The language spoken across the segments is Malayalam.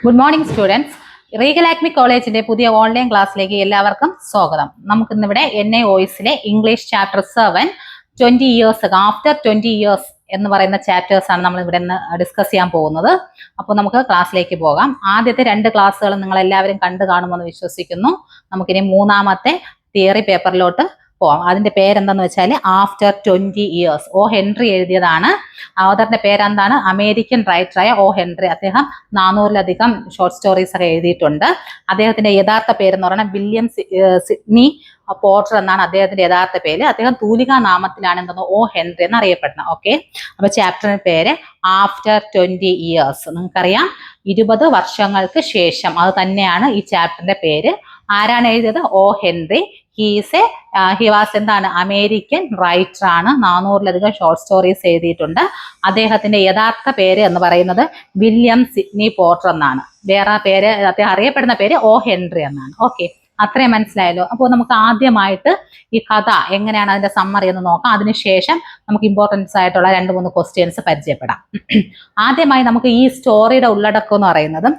Good morning students. Regal Acme കോളേജിന്റെ പുതിയ ഓൺലൈൻ ക്ലാസ്സിലേക്ക് എല്ലാവർക്കും സ്വാഗതം. നമുക്കിന്നിവിടെ NIOSലെ English chapter 7 20 years after 20 years എന്ന് പറയുന്ന ചാപ്റ്റേഴ്സ് ആണ് നമ്മൾ ഇവിടെ നിന്ന് ഡിസ്കസ് ചെയ്യാൻ പോകുന്നത്. അപ്പോൾ നമുക്ക് ക്ലാസ്സിലേക്ക് പോകാം. ആദ്യത്തെ 2 ക്ലാസ്സുകൾ നിങ്ങൾ എല്ലാവരും കണ്ടു കാണുമെന്ന് വിശ്വസിക്കുന്നു. നമുക്കിനി മൂന്നാമത്തെ തിയറി പേപ്പറിലോട്ട് പോവാം. അതിന്റെ പേരെന്താന്ന് വെച്ചാൽ ആഫ്റ്റർ 20 ഇയേഴ്സ്. O ഹെൻറി എഴുതിയതാണ്. ഓതറിന്റെ പേരെന്താണ്? അമേരിക്കൻ റൈറ്ററായ O ഹെൻറി. അദ്ദേഹം 400-ലധികം ഷോർട്ട് സ്റ്റോറീസ് ഒക്കെ എഴുതിയിട്ടുണ്ട്. അദ്ദേഹത്തിന്റെ യഥാർത്ഥ പേരെന്ന് പറഞ്ഞാൽ വില്യം സിഡ്നി പോർട്ടർ എന്നാണ് അദ്ദേഹത്തിന്റെ യഥാർത്ഥ പേര്. അദ്ദേഹം തൂലികാ നാമത്തിലാണ് എന്തെന്ന് O ഹെൻറി എന്നറിയപ്പെടുന്നത്. ഓക്കെ, അപ്പൊ ചാപ്റ്ററിന്റെ പേര് ആഫ്റ്റർ 20 ഇയേഴ്സ്. നിങ്ങൾക്കറിയാം, 20 വർഷങ്ങൾക്ക് ശേഷം. അത് തന്നെയാണ് ഈ ചാപ്റ്ററിന്റെ പേര്. ആരാണ് എഴുതിയത്? O Henry. ഹി വാസ് എന്താണ്? അമേരിക്കൻ റൈറ്റർ ആണ്. 400-ലധികം ഷോർട്ട് സ്റ്റോറീസ് എഴുതിയിട്ടുണ്ട്. അദ്ദേഹത്തിന്റെ യഥാർത്ഥ പേര് എന്ന് പറയുന്നത് വില്യം സിഡ്നി പോർട്ടർ എന്നാണ്. വേറെ പേര്, അദ്ദേഹം അറിയപ്പെടുന്ന പേര് O ഹെൻറി എന്നാണ്. ഓക്കെ, അത്രയും മനസ്സിലായല്ലോ. അപ്പോൾ നമുക്ക് ആദ്യമായിട്ട് ഈ കഥ എങ്ങനെയാണ് അതിന്റെ സമ്മറി എന്ന് നോക്കാം. അതിനുശേഷം നമുക്ക് ഇമ്പോർട്ടൻസ് ആയിട്ടുള്ള 2-3 ക്വസ്റ്റ്യൻസ് പരിചയപ്പെടാം. ആദ്യമായി നമുക്ക് ഈ സ്റ്റോറിയുടെ ഉള്ളടക്കം എന്ന് പറയുന്നത്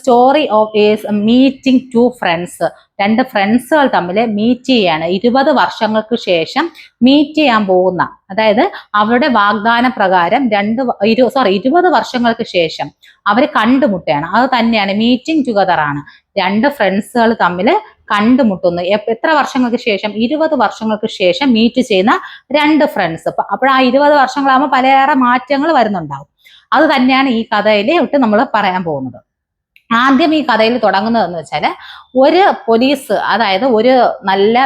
സ്റ്റോറി ഓഫ് മീറ്റിംഗ് 2 ഫ്രണ്ട്സ്. 2 ഫ്രണ്ട്സുകൾ തമ്മിൽ മീറ്റ് ചെയ്യാണ്. 20 വർഷങ്ങൾക്ക് ശേഷം മീറ്റ് ചെയ്യാൻ പോകുന്ന, അതായത് അവരുടെ വാഗ്ദാന പ്രകാരം 20 വർഷങ്ങൾക്ക് ശേഷം അവർ കണ്ടുമുട്ടുകയാണ്. അത് തന്നെയാണ് മീറ്റിംഗ് ടുഗദർ ആണ്. 2 ഫ്രണ്ട്സുകൾ തമ്മിൽ കണ്ടുമുട്ടുന്നു. എത്ര വർഷങ്ങൾക്ക് ശേഷം? 20 വർഷങ്ങൾക്ക് ശേഷം മീറ്റ് ചെയ്യുന്ന 2 ഫ്രണ്ട്സ്. അപ്പോൾ ആ 20 വർഷങ്ങളാകുമ്പോൾ പലയേറെ മാറ്റങ്ങൾ വരുന്നുണ്ടാവും. അത് തന്നെയാണ് ഈ കഥയിലോട്ട് നമ്മൾ പറയാൻ പോകുന്നത്. ആദ്യം ഈ കഥയിൽ തുടങ്ങുന്നതെന്ന് വെച്ചാൽ, ഒരു പോലീസ്, അതായത് ഒരു നല്ല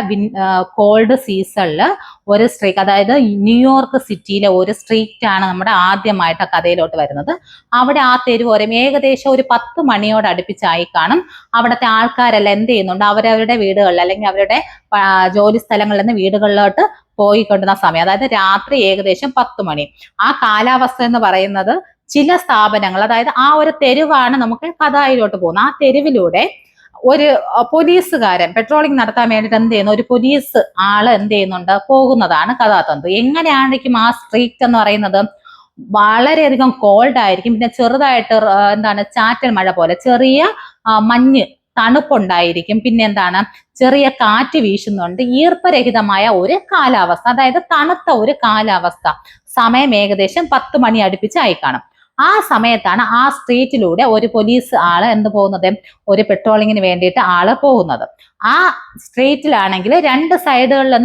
കോൾഡ് സീസണിൽ ഒരു സ്ട്രീറ്റ്, അതായത് ന്യൂയോർക്ക് സിറ്റിയിലെ ഒരു സ്ട്രീറ്റ് ആണ് നമ്മുടെ ആദ്യമായിട്ട് ആ കഥയിലോട്ട് വരുന്നത്. അവിടെ ആ തെരുവോരം ഏകദേശം ഒരു 10 മണിയോട് അടുപ്പിച്ചായി കാണും. അവിടുത്തെ ആൾക്കാരെല്ലാം എന്ത് ചെയ്യുന്നുണ്ട്? അവരവരുടെ വീടുകളിൽ അല്ലെങ്കിൽ അവരുടെ ജോലി സ്ഥലങ്ങളിൽ നിന്ന് വീടുകളിലോട്ട് പോയിക്കൊണ്ടുന്ന സമയം, അതായത് രാത്രി ഏകദേശം 10 മണി. ആ കാലാവസ്ഥ എന്ന് പറയുന്നത് ചില സ്ഥാപനങ്ങൾ, അതായത് ആ ഒരു തെരുവാണ് നമുക്ക് കഥയിലോട്ട് പോകുന്നത്. ആ തെരുവിലൂടെ ഒരു പോലീസുകാരൻ പെട്രോളിംഗ് നടത്താൻ വേണ്ടിയിട്ട് എന്ത് ചെയ്യുന്നു? ഒരു പോലീസ് ആള് എന്ത് ചെയ്യുന്നുണ്ട്? പോകുന്നതാണ് കഥാതന്തു. എങ്ങനെയായിരിക്കും ആ സ്ട്രീറ്റ് എന്ന് പറയുന്നത്? വളരെയധികം കോൾഡ് ആയിരിക്കും. പിന്നെ ചെറുതായിട്ട് ചാറ്റൽ മഴ പോലെ ചെറിയ മഞ്ഞ് തണുപ്പുണ്ടായിരിക്കും. പിന്നെ ചെറിയ കാറ്റ് വീശുന്നുണ്ട്. ഈർപ്പരഹിതമായ ഒരു കാലാവസ്ഥ, അതായത് തണുത്ത ഒരു കാലാവസ്ഥ. സമയം ഏകദേശം 10 മണി അടുപ്പിച്ചായി കാണും. ആ സമയത്താണ് ആ സ്ട്രീറ്റിലൂടെ ഒരു പോലീസ് ആള് പോകുന്നത്? ഒരു പെട്രോളിങ്ങിന് വേണ്ടിയിട്ട് ആള് പോകുന്നത്. ആ സ്ട്രീറ്റിലാണെങ്കിൽ 2 സൈഡുകളിൽ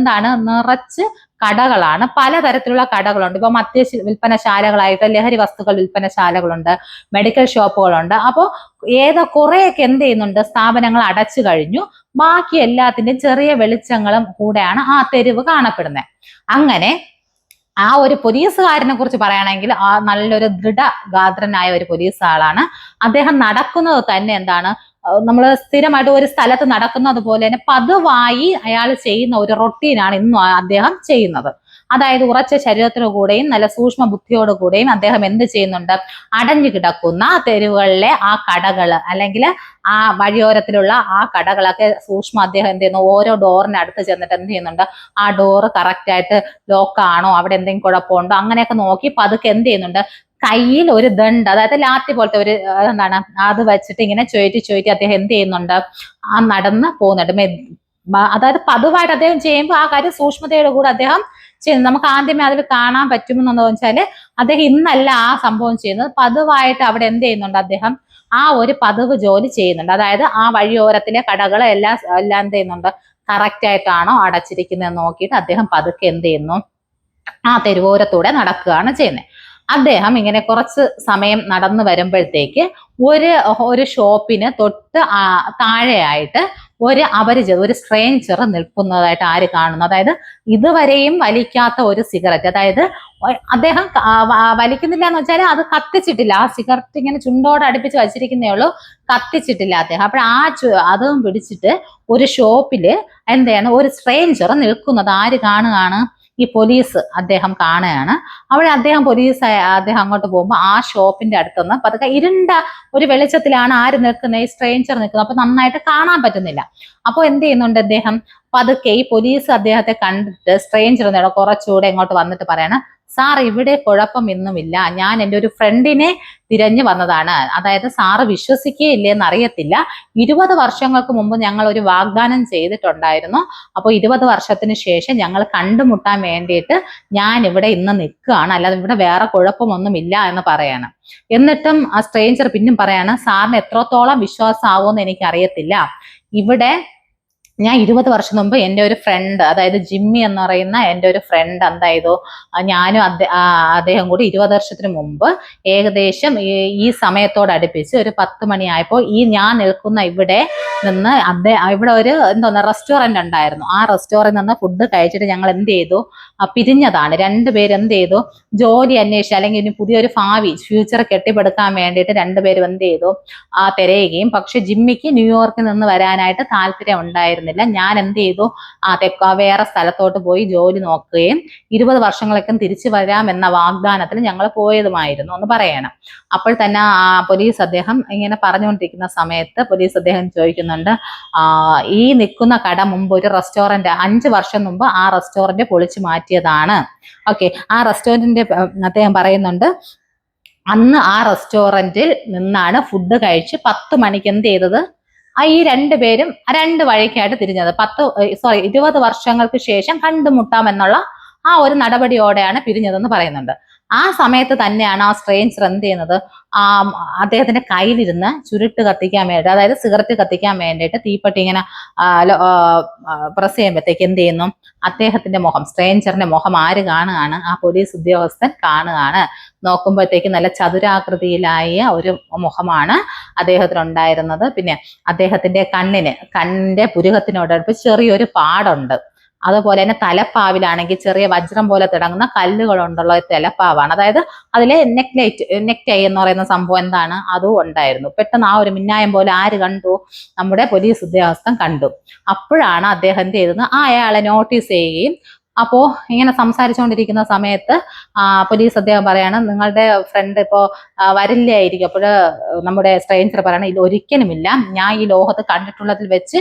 നിറച്ച് കടകളാണ്. പലതരത്തിലുള്ള കടകളുണ്ട്. ഇപ്പൊ മദ്യ വിൽപ്പനശാലകളായിട്ട് ലഹരി വസ്തുക്കൾ വിൽപ്പനശാലകളുണ്ട്, മെഡിക്കൽ ഷോപ്പുകളുണ്ട്. അപ്പോൾ കുറെയൊക്കെ എന്ത് ചെയ്യുന്നുണ്ട്? സ്ഥാപനങ്ങൾ അടച്ചു കഴിഞ്ഞു. ബാക്കി എല്ലാത്തിന്റെയും ചെറിയ വെളിച്ചങ്ങളും കൂടെയാണ് ആ തെരുവ് കാണപ്പെടുന്നത്. അങ്ങനെ ആ ഒരു പോലീസുകാരനെ കുറിച്ച് പറയുകയാണെങ്കിൽ, ആ നല്ലൊരു ദൃഢഗാത്രനായ ഒരു പോലീസ് ആളാണ്. അദ്ദേഹം നടക്കുന്നത് തന്നെ നമ്മൾ സ്ഥിരമായിട്ട് ഒരു സ്ഥലത്ത് നടക്കുന്നത് പോലെ തന്നെ പതിവായി അയാൾ ചെയ്യുന്ന ഒരു റൊട്ടീനാണ് ഇന്നും അദ്ദേഹം ചെയ്യുന്നത്. അതായത് ഉറച്ച ശരീരത്തിനു കൂടെയും നല്ല സൂക്ഷ്മ ബുദ്ധിയോടു കൂടെയും അദ്ദേഹം എന്ത് ചെയ്യുന്നുണ്ട്? അടഞ്ഞു കിടക്കുന്ന തെരുവുകളിലെ ആ കടകള്, അല്ലെങ്കിൽ ആ വഴിയോരത്തിലുള്ള ആ കടകളൊക്കെ അദ്ദേഹം എന്ത് ചെയ്യുന്നു? ഓരോ ഡോറിന് അടുത്ത് ചെന്നിട്ട് എന്ത് ചെയ്യുന്നുണ്ട്? ആ ഡോറ് കറക്റ്റ് ആയിട്ട് ലോക്ക് ആണോ, അവിടെ എന്തെങ്കിലും കുഴപ്പമുണ്ടോ, അങ്ങനെയൊക്കെ നോക്കി പതുക്കെ എന്ത് ചെയ്യുന്നുണ്ട്? കയ്യിൽ ഒരു ദണ്ട്, അതായത് ലാത്തി പോലത്തെ ഒരു അത് വെച്ചിട്ട് ഇങ്ങനെ ചുഴറ്റി അദ്ദേഹം എന്ത് ചെയ്യുന്നുണ്ട്? ആ നടന്ന് പോകുന്നുണ്ട്. അതായത് പതിവായിട്ട് അദ്ദേഹം ചെയ്യുമ്പോൾ ആ കാര്യം സൂക്ഷ്മതയോട് കൂടെ അദ്ദേഹം ചെയ്യുന്നത്. നമുക്ക് ആദ്യമേ അതിൽ കാണാൻ പറ്റുമെന്ന് വെച്ചാല്, അദ്ദേഹം ഇന്നല്ല ആ സംഭവം ചെയ്യുന്നത്. പതിവായിട്ട് അവിടെ എന്ത് ചെയ്യുന്നുണ്ട്? അദ്ദേഹം ആ ഒരു പതിവ് ജോലി ചെയ്യുന്നുണ്ട്. അതായത് ആ വഴിയോരത്തിലെ കടകൾ എല്ലാം എന്ത് ചെയ്യുന്നുണ്ട്? കറക്റ്റ് ആയിട്ടാണോ അടച്ചിരിക്കുന്നത് നോക്കിയിട്ട് അദ്ദേഹം പതുക്കെ എന്ത് ചെയ്യുന്നു? ആ തെരുവോരത്തൂടെ നടക്കുകയാണ് ചെയ്യുന്നത്. അദ്ദേഹം ഇങ്ങനെ കുറച്ച് സമയം നടന്നു വരുമ്പോഴത്തേക്ക് ഒരു ഷോപ്പിന് തൊട്ട് താഴെയായിട്ട് ഒരു സ്ട്രേഞ്ചർ നിൽക്കുന്നതായിട്ട് ആര് കാണുന്നു? അതായത് ഇതുവരെയും വലിക്കാത്ത ഒരു സിഗരറ്റ്, അതായത് അദ്ദേഹം വലിക്കുന്നില്ല എന്ന് വെച്ചാൽ അത് കത്തിച്ചിട്ടില്ല. ആ സിഗരറ്റ് ഇങ്ങനെ ചുണ്ടോട് അടുപ്പിച്ച് വച്ചിരിക്കുന്നേ ഉള്ളൂ, കത്തിച്ചിട്ടില്ല അദ്ദേഹം. അപ്പോൾ അതും പിടിച്ചിട്ട് ഒരു ഷോപ്പില് ഒരു സ്ട്രേഞ്ചർ നിൽക്കുന്നത് ആര് കാണുകയാണ്? ഈ പോലീസ് അദ്ദേഹം കാണുകയാണ്. അവിടെ അദ്ദേഹം അങ്ങോട്ട് പോകുമ്പോൾ ആ ഷോപ്പിന്റെ അടുത്തുനിന്ന് പതുക്കെ ഇരുണ്ട ഒരു വെളിച്ചത്തിലാണ് ആര് നിൽക്കുന്നത്? ഈ സ്ട്രേഞ്ചർ നിൽക്കുന്നത്. അപ്പൊ നന്നായിട്ട് കാണാൻ പറ്റുന്നില്ല. അപ്പോൾ എന്ത് ചെയ്യുന്നുണ്ട് അദ്ദേഹം? പതുക്കെ ഈ പോലീസ് അദ്ദേഹത്തെ കണ്ടിട്ട് സ്ട്രേഞ്ചർ കുറച്ചുകൂടെ ഇങ്ങോട്ട് വന്നിട്ട് പറയണം, സാർ ഇവിടെ കുഴപ്പമൊന്നുമില്ല, ഞാൻ എൻ്റെ ഒരു ഫ്രണ്ടിനെ തിരഞ്ഞു വന്നതാണ്. അതായത് സാറ് വിശ്വസിക്കുകയില്ലേന്ന് അറിയത്തില്ല, 20 വർഷങ്ങൾക്ക് മുമ്പ് ഞങ്ങൾ ഒരു വാഗ്ദാനം ചെയ്തിട്ടുണ്ടായിരുന്നു. അപ്പോൾ 20 വർഷത്തിന് ശേഷം ഞങ്ങൾ കണ്ടുമുട്ടാൻ വേണ്ടിയിട്ട് ഞാൻ ഇവിടെ ഇന്ന് നിൽക്കുകയാണ്, അല്ലാതെ ഇവിടെ വേറെ കുഴപ്പമൊന്നുമില്ല എന്ന് പറയാണ്. എന്നിട്ടും ആ സ്ട്രേഞ്ചർ പിന്നും പറയാണ്, സാറിന് എത്രത്തോളം വിശ്വാസമാവുമെന്ന് എനിക്ക് അറിയത്തില്ല. ഇവിടെ ഞാൻ 20 വർഷം മുമ്പ് എൻ്റെ ഒരു ഫ്രണ്ട്, അതായത് ജിമ്മി എന്ന് പറയുന്ന എൻ്റെ ഒരു ഫ്രണ്ട് എന്താ ചെയ്തു, ഞാനും അദ്ദേഹം കൂടി 20 വർഷത്തിന് മുമ്പ് ഏകദേശം ഈ സമയത്തോടടുപ്പിച്ച് ഒരു 10 മണിയായപ്പോൾ ഞാൻ നിൽക്കുന്ന ഇവിടെ നിന്ന് ഇവിടെ ഒരു എന്തോന്ന് റെസ്റ്റോറന്റ് ഉണ്ടായിരുന്നു. ആ റെസ്റ്റോറന്റിൽ നിന്ന് ഫുഡ് കഴിച്ചിട്ട് ഞങ്ങൾ എന്ത് ചെയ്തു, പിരിഞ്ഞതാണ്. രണ്ടുപേരും എന്ത് ചെയ്തു, ജോലി അന്വേഷിച്ച് അല്ലെങ്കിൽ ഇനി പുതിയൊരു ഫ്യൂച്ചർ കെട്ടിപ്പടുക്കാൻ വേണ്ടിയിട്ട് രണ്ടുപേരും എന്ത് ചെയ്തു, തിരയുകയും. പക്ഷെ ജിമ്മിക്ക് ന്യൂയോർക്കിൽ നിന്ന് വരാനായിട്ട് താല്പര്യം ഉണ്ടായിരുന്നില്ല. ഞാൻ എന്ത് ചെയ്തു, വേറെ സ്ഥലത്തോട്ട് പോയി ജോലി നോക്കുകയും 20 വർഷങ്ങളൊക്കെ തിരിച്ചു വരാമെന്ന വാഗ്ദാനത്തിൽ ഞങ്ങൾ പോയതുമായിരുന്നു എന്ന് പറയണം. അപ്പോൾ തന്നെ പോലീസ് അദ്ദേഹം ഇങ്ങനെ പറഞ്ഞുകൊണ്ടിരിക്കുന്ന സമയത്ത് പോലീസ് അദ്ദേഹം ചോദിക്കുന്നുണ്ട്, ഈ നിൽക്കുന്ന കട മുമ്പ് ഒരു റെസ്റ്റോറന്റ് 5 വർഷം മുമ്പ് ആ റെസ്റ്റോറന്റ് പൊളിച്ചു മാറ്റിയതാണ്. ഓക്കെ, ആ റെസ്റ്റോറന്റിന്റെ അദ്ദേഹം പറയുന്നുണ്ട്, അന്ന് ആ റെസ്റ്റോറന്റിൽ നിന്നാണ് ഫുഡ് കഴിച്ച് 10 മണിക്ക് എന്ത് ചെയ്തത്, ഈ രണ്ടുപേരും 2 വഴിക്കായിട്ട് തിരിഞ്ഞത്. 20 വർഷങ്ങൾക്ക് ശേഷം കണ്ടുമുട്ടാം എന്നുള്ള ആ ഒരു നടപടിയോടെയാണ് പിരിഞ്ഞതെന്ന് പറയുന്നുണ്ട്. ആ സമയത്ത് തന്നെയാണ് ആ സ്ട്രേഞ്ചർ എന്ത് ചെയ്യുന്നത്, അദ്ദേഹത്തിന്റെ കയ്യിലിരുന്ന് ചുരുട്ട് കത്തിക്കാൻ വേണ്ടി, അതായത് സിഗരറ്റ് കത്തിക്കാൻ വേണ്ടിയിട്ട് തീപ്പെട്ടി ഇങ്ങനെ പ്രസ് ചെയ്യുമ്പോഴത്തേക്ക് എന്ത് ചെയ്യുന്നു, അദ്ദേഹത്തിന്റെ മുഖം, സ്ട്രേഞ്ചറിന്റെ മുഖം ആര് കാണുകയാണ്, ആ പോലീസ് ഉദ്യോഗസ്ഥൻ കാണുകയാണ്. നോക്കുമ്പോഴത്തേക്ക് നല്ല ചതുരാകൃതിയിലായ ഒരു മുഖമാണ് അദ്ദേഹത്തിനുണ്ടായിരുന്നത്. പിന്നെ അദ്ദേഹത്തിന്റെ കണ്ണിന്റെ പുരുകത്തിനോടടുപ്പ് ചെറിയൊരു പാടുണ്ട്. അതുപോലെ തന്നെ തലപ്പാവിലാണെങ്കിൽ ചെറിയ വജ്രം പോലെ തിളങ്ങുന്ന കല്ലുകളുണ്ടുള്ള തലപ്പാവാണ്. അതായത് അതിലെ നെക്ടൈ എന്ന് പറയുന്ന സംഭവം എന്താണ്, അതും ഉണ്ടായിരുന്നു. പെട്ടെന്ന് ആ ഒരു മിന്നായം പോലെ ആര് കണ്ടു, നമ്മുടെ പോലീസ് ഉദ്യോഗസ്ഥൻ കണ്ടു. അപ്പോഴാണ് അദ്ദേഹം എന്ത് ചെയ്തത്, അയാളെ നോട്ടീസ് ചെയ്യുകയും. അപ്പോ ഇങ്ങനെ സംസാരിച്ചുകൊണ്ടിരിക്കുന്ന സമയത്ത് പോലീസ് അദ്ദേഹം പറയാണ്, നിങ്ങളുടെ ഫ്രണ്ട് ഇപ്പോ വരില്ലായിരിക്കും. അപ്പോൾ നമ്മുടെ സ്ട്രേഞ്ചർ പറയണം, ഇത് ഒരിക്കലുമില്ല, ഞാൻ ഈ ലോകത്ത് കണ്ടിട്ടുള്ളതിൽ വെച്ച്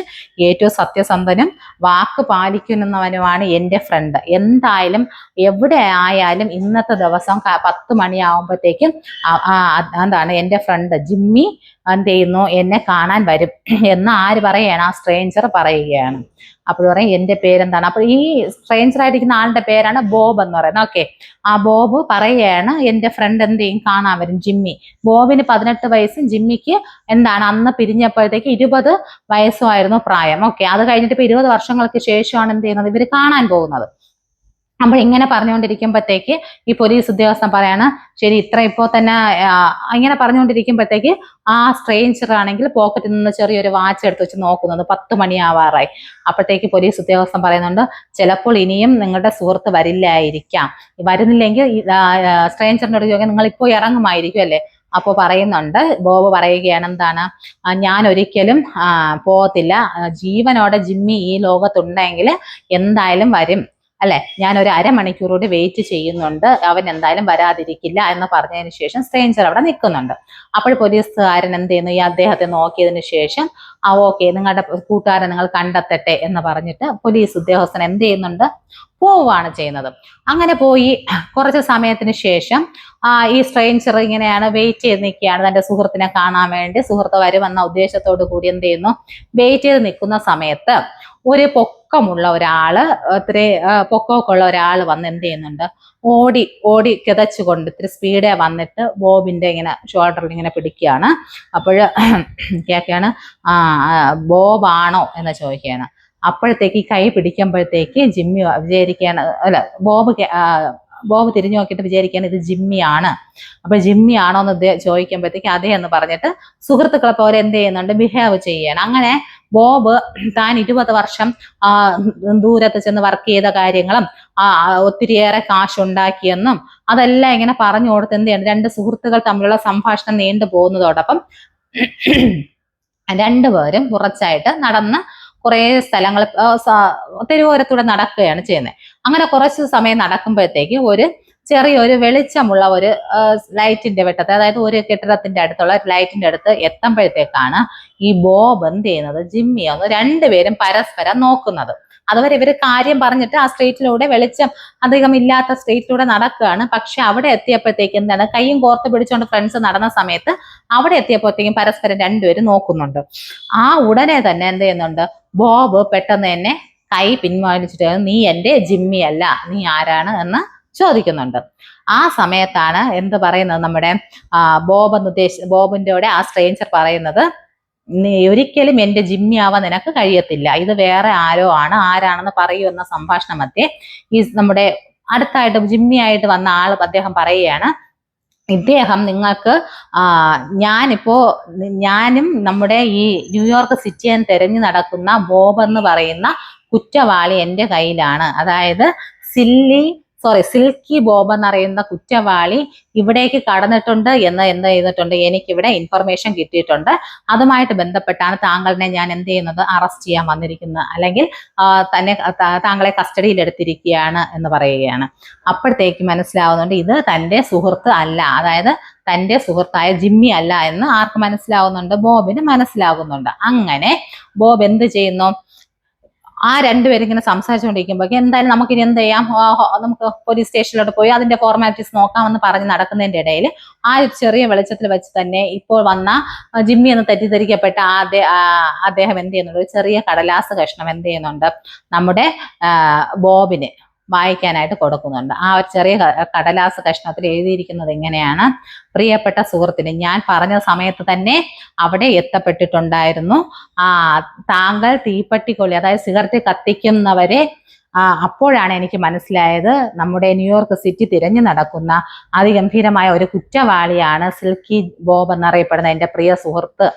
ഏറ്റവും സത്യസന്ധനും വാക്ക് പാലിക്കുന്നവനുമാണ് എൻ്റെ ഫ്രണ്ട്. എന്തായാലും എവിടെ ആയാലും ഇന്നത്തെ ദിവസം 10 മണിയാവുമ്പോഴത്തേക്കും എന്താണ് എൻ്റെ ഫ്രണ്ട് ജിമ്മി എന്ത് ചെയ്യുന്നു, എന്നെ കാണാൻ വരും എന്ന് ആര് പറയുകയാണ്, ആ സ്ട്രേഞ്ചർ പറയുകയാണ്. അപ്പോൾ പറയും എൻ്റെ പേരെന്താണ്. അപ്പോൾ ഈ സ്ട്രേഞ്ചർ ആയിട്ടിരിക്കുന്ന ആളുടെ പേരാണ് ബോബ് എന്ന് പറയുന്നത്. ഓക്കെ, ആ ബോബ് പറയുകയാണ്, എൻ്റെ ഫ്രണ്ട് എന്ത് ചെയ്യും, കാണാൻ വരും ജിമ്മി. ബോബിന് 18 വയസ്സും ജിമ്മിക്ക് എന്താണ് അന്ന് പിരിഞ്ഞപ്പോഴത്തേക്ക് 20 വയസ്സുമായിരുന്നു പ്രായം. ഓക്കെ, അത് കഴിഞ്ഞിട്ട് ഇപ്പൊ 20 വർഷങ്ങൾക്ക് ശേഷമാണ് എന്ത് ചെയ്യുന്നത്, ഇവർ കാണാൻ പോകുന്നത്. അപ്പോൾ ഇങ്ങനെ പറഞ്ഞുകൊണ്ടിരിക്കുമ്പോഴത്തേക്ക് ഈ പോലീസ് ഉദ്യോഗസ്ഥൻ പറയാണ്, ശരി ഇത്ര ഇപ്പോൾ തന്നെ ഇങ്ങനെ പറഞ്ഞുകൊണ്ടിരിക്കുമ്പോഴത്തേക്ക് ആ സ്ട്രേഞ്ചർ ആണെങ്കിൽ പോക്കറ്റിൽ നിന്ന് ചെറിയൊരു വാച്ച് എടുത്ത് വെച്ച് നോക്കുന്നത് 10 മണിയാവാറായി. അപ്പോഴത്തേക്ക് പോലീസ് ഉദ്യോഗസ്ഥൻ പറയുന്നുണ്ട്, ചിലപ്പോൾ ഇനിയും നിങ്ങളുടെ സുഹൃത്ത് വരില്ലായിരിക്കാം, വരുന്നില്ലെങ്കിൽ സ്ട്രേഞ്ചറിനോട് ചോദിക്കാൻ നിങ്ങൾ ഇപ്പോൾ ഇറങ്ങുമായിരിക്കും അല്ലേ. അപ്പോൾ പറയുന്നുണ്ട്, ബോബ് പറയുകയാണ്, എന്താണ്, ഞാൻ ഒരിക്കലും പോകത്തില്ല, ജീവനോടെ ജിമ്മി ഈ ലോകത്തുണ്ടെങ്കിൽ എന്തായാലും വരും അല്ലെ, ഞാൻ ഒരു അരമണിക്കൂർ കൂടി വെയിറ്റ് ചെയ്യുന്നുണ്ട്, അവൻ എന്തായാലും വരാതിരിക്കില്ല എന്ന് പറഞ്ഞതിന് ശേഷം സ്ട്രേഞ്ചർ അവിടെ നിൽക്കുന്നുണ്ട്. അപ്പോൾ പോലീസുകാരൻ എന്ത് ചെയ്യുന്നു, ഈ അദ്ദേഹത്തെ നോക്കിയതിന് ശേഷം ഓക്കെ നിങ്ങളുടെ കൂട്ടുകാരൻ നിങ്ങൾ കണ്ടെത്തട്ടെ എന്ന് പറഞ്ഞിട്ട് പോലീസ് ഉദ്യോഗസ്ഥൻ എന്ത് ചെയ്യുന്നുണ്ട്, പോവുകയാണ് ചെയ്യുന്നത്. അങ്ങനെ പോയി കുറച്ച് സമയത്തിന് ശേഷം ഈ സ്ട്രേഞ്ചർ ഇങ്ങനെയാണ് വെയിറ്റ് ചെയ്ത് നിൽക്കുകയാണ് തന്റെ സുഹൃത്തിനെ കാണാൻ വേണ്ടി. സുഹൃത്ത് വരുമെന്ന ഉദ്ദേശത്തോടു കൂടി എന്ത് ചെയ്യുന്നു, വെയിറ്റ് ചെയ്ത് നിൽക്കുന്ന സമയത്ത് ഒരു പൊക്കമുള്ള ഒരാള്, ഇത്തിരി പൊക്കമൊക്കെ ഉള്ള ഒരാൾ വന്ന് എന്ത് ചെയ്യുന്നുണ്ട്, ഓടി കിതച്ചുകൊണ്ട് ഇത്തിരി സ്പീഡേ വന്നിട്ട് ബോബിന്റെ ഇങ്ങനെ ഷോൾഡറിൽ ഇങ്ങനെ പിടിക്കുകയാണ്. അപ്പോൾ കേൾക്കുകയാണ്, ബോബാണോ എന്ന് ചോദിക്കുകയാണ്. അപ്പോഴത്തേക്ക് ഈ കൈ പിടിക്കുമ്പോഴത്തേക്ക് ജിമ്മി വിചാരിക്കുകയാണ്, അല്ല ബോബ് തിരിഞ്ഞു നോക്കിയിട്ട് വിചാരിക്കുകയാണ് ഇത് ജിമ്മിയാണ്. അപ്പൊ ജിമ്മി ആണോ എന്ന് ചോദിക്കുമ്പോഴത്തേക്ക് അതേ എന്ന് പറഞ്ഞിട്ട് സുഹൃത്തുക്കളെ പോലെ എന്ത് ചെയ്യുന്നുണ്ട്, ബിഹേവ് ചെയ്യാണ്. അങ്ങനെ ബോബ് താൻ 20 വർഷം ദൂരത്ത് ചെന്ന് വർക്ക് ചെയ്ത കാര്യങ്ങളും ഒത്തിരിയേറെ കാശുണ്ടാക്കിയെന്നും അതെല്ലാം ഇങ്ങനെ പറഞ്ഞു കൊടുത്ത് എന്ത് ചെയ്യണം, 2 സുഹൃത്തുക്കൾ തമ്മിലുള്ള സംഭാഷണം നീണ്ടു പോകുന്നതോടൊപ്പം രണ്ടുപേരും കുറച്ചായിട്ട് നടന്ന് കുറേ സ്ഥലങ്ങൾ തെരുവോരത്തൂടെ നടക്കുകയാണ് ചെയ്യുന്നത്. അങ്ങനെ കുറച്ച് സമയം നടക്കുമ്പോഴത്തേക്ക് ഒരു ചെറിയൊരു വെളിച്ചമുള്ള ഒരു ലൈറ്റിന്റെ വെട്ടത്തെ, അതായത് ഒരു കെട്ടിടത്തിന്റെ അടുത്തുള്ള ലൈറ്റിന്റെ അടുത്ത് എത്തുമ്പോഴത്തേക്കാണ് ഈ ബോബ് എന്ത് ചെയ്യുന്നത്, ജിമ്മി ഒന്ന് രണ്ടുപേരും പരസ്പരം നോക്കുന്നത്. അതുവരെ ഇവര് കാര്യം പറഞ്ഞിട്ട് ആ സ്ട്രീറ്റിലൂടെ, വെളിച്ചം അധികം ഇല്ലാത്ത സ്ട്രീറ്റിലൂടെ നടക്കുകയാണ്. പക്ഷെ അവിടെ എത്തിയപ്പോഴത്തേക്ക് എന്താണ്, കൈയും കോർത്ത് പിടിച്ചുകൊണ്ട് ഫ്രണ്ട്സ് നടന്ന സമയത്ത് അവിടെ എത്തിയപ്പോഴത്തേക്കും പരസ്പരം രണ്ടുപേരും നോക്കുന്നുണ്ട്. ആ ഉടനെ തന്നെ എന്ത് ചെയ്യുന്നുണ്ട്, ബോബ് പെട്ടെന്ന് തന്നെ കൈ പിൻവലിച്ചിട്ട് നീ എൻ്റെ ജിമ്മി അല്ല, നീ ആരാണ് എന്ന് ചോദിക്കുന്നുണ്ട്. ആ സമയത്താണ് എന്ത് പറയുന്നത്, നമ്മുടെ ബോബിന്റെ കൂടെ ആ സ്ട്രേഞ്ചർ പറയുന്നത്, നീ ഒരിക്കലും എന്റെ ജിമ്മി ആവാൻ നിനക്ക് കഴിയത്തില്ല, ഇത് വേറെ ആരോ ആണ്, ആരാണെന്ന് പറയൂ എന്ന സംഭാഷണ മധ്യേ ഈ നമ്മുടെ അടുത്തായിട്ട് ജിമ്മി ആയിട്ട് വന്ന ആൾ അദ്ദേഹം പറയുകയാണ്, ഇദ്ദേഹം നിങ്ങൾക്ക് ഞാനും നമ്മുടെ ഈ ന്യൂയോർക്ക് സിറ്റിയെ തെരഞ്ഞു നടക്കുന്ന ബോബ് എന്ന് പറയുന്ന കുറ്റവാളി എൻ്റെ കയ്യിലാണ്. അതായത് സിൽക്കി ബോബ് എന്നറിയുന്ന കുറ്റവാളി ഇവിടേക്ക് കടന്നിട്ടുണ്ട് എന്ന് എന്ത് ചെയ്തിട്ടുണ്ട്, എനിക്കിവിടെ ഇൻഫർമേഷൻ കിട്ടിയിട്ടുണ്ട്. അതുമായിട്ട് ബന്ധപ്പെട്ടാണ് താങ്കളെ ഞാൻ എന്ത് ചെയ്യുന്നത്, അറസ്റ്റ് ചെയ്യാൻ വന്നിരിക്കുന്നത്, അല്ലെങ്കിൽ താങ്കളെ കസ്റ്റഡിയിൽ എടുത്തിരിക്കുകയാണ് എന്ന് പറയുകയാണ്. അപ്പോഴത്തേക്ക് മനസ്സിലാവുന്നുണ്ട് ഇത് തൻ്റെ സുഹൃത്ത് അല്ല, അതായത് തൻ്റെ സുഹൃത്തായ ജിമ്മി അല്ല എന്ന് ആർക്ക് മനസ്സിലാവുന്നുണ്ട്, ബോബിന് മനസ്സിലാകുന്നുണ്ട്. അങ്ങനെ ബോബ് എന്ത് ചെയ്യുന്നു, ആ രണ്ടുപേരും ഇങ്ങനെ സംസാരിച്ചുകൊണ്ടിരിക്കുമ്പോൾ എന്തായാലും നമുക്കിനി എന്ത് ചെയ്യാം, നമുക്ക് പോലീസ് സ്റ്റേഷനിലോട്ട് പോയി അതിന്റെ ഫോർമാലിറ്റീസ് നോക്കാമെന്ന് പറഞ്ഞ് നടക്കുന്നതിന്റെ ഇടയിൽ ആ ഒരു ചെറിയ വെളിച്ചത്തിൽ വെച്ച് തന്നെ ഇപ്പോൾ വന്ന ജിമ്മി എന്ന് തെറ്റിദ്ധരിക്കപ്പെട്ട അദ്ദേഹം എന്ത് ചെയ്യുന്നുണ്ട്, ഒരു ചെറിയ കടലാസ് കഷ്ണം എന്ത് ചെയ്യുന്നുണ്ട്, നമ്മുടെ ബോബിന് വായിക്കാനായിട്ട് കൊടുക്കുന്നുണ്ട്. ആ ഒരു ചെറിയ കടലാസ് കഷ്ണത്തിൽ എഴുതിയിരിക്കുന്നത് എങ്ങനെയാണ്, പ്രിയപ്പെട്ട സുഹൃത്തിന്, ഞാൻ പറഞ്ഞ സമയത്ത് തന്നെ അവിടെ എത്തപ്പെട്ടിട്ടുണ്ടായിരുന്നു. താങ്കൾ തീപ്പെട്ടിക്കൊള്ളി, അതായത് സിഗരറ്റ് കത്തിക്കുന്നവരെ അപ്പോഴാണ് എനിക്ക് മനസ്സിലായത് നമ്മുടെ ന്യൂയോർക്ക് സിറ്റി തിരഞ്ഞു നടക്കുന്ന അതിഗംഭീരമായ ഒരു കുറ്റവാളിയാണ് സിൽക്കി ബോബ് എന്നറിയപ്പെടുന്ന എൻ്റെ പ്രിയ സുഹൃത്ത്.